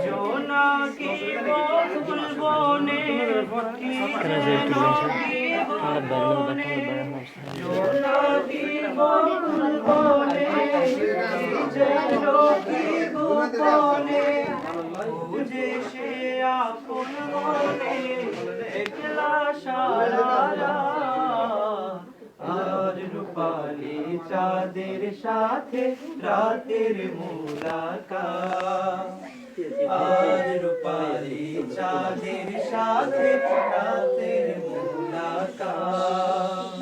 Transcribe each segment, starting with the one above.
জোনাকি বকুল বনে কি যেন জীবনে জোনাকি বকুল বনে কি যেন গোপনে বুঝে সে আপন মনে একলা সারা আর রূপালি চাঁদের সাথে রাতের মুলাকাত আজ রূপালি চাঁদের সাথে রাতের মুলাকাত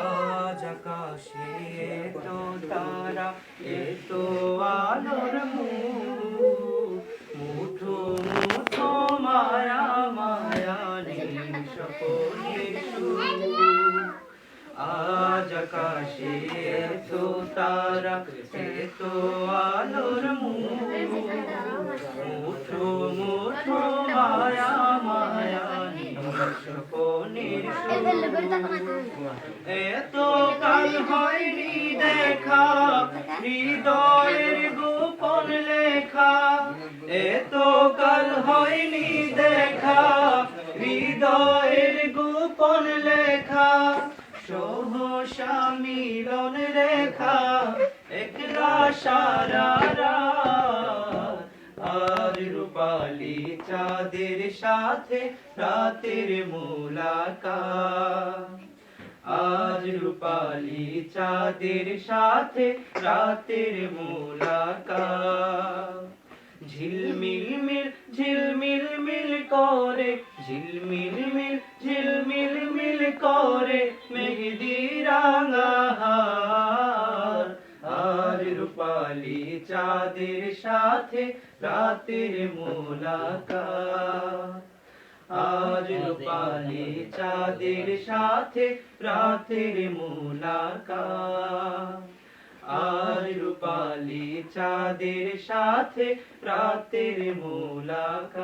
আজ আকাশে এতো তারা এতো আলোর মুঠো মুঠো মায়া মায়া নিঃস্বপনের সুর আজ আকাশে এতো তারা এতো আলোর মুঠো মুঠো মায়া মায়া নিঃস্বপনের এতো কাল হয়নি দেখা হৃদয়ের গোপন লেখা এতো কাল হয়নি দেখা হৃদয়ের গোপন লেখা সহসা মিলন রেখা একলা সারা রাত আর রূপালি চাঁদের সাথে রাতের মুলাকাত আজ রূপালি চাঁদের সাথে রাতের মুলাকাত ঝিলমিল মিল ঝিলমিল মিল করে ঝিলমিল মিল ঝিলমিল মিল করে মেহেদি রাঙা হার আর রূপালি চাঁদের সাথে রাতের মুলাকাত আজ রূপালি চাঁদের সাথে রাতের মুলাকাত আজ রূপালি চাঁদের সাথে রাতের মুলাকাত।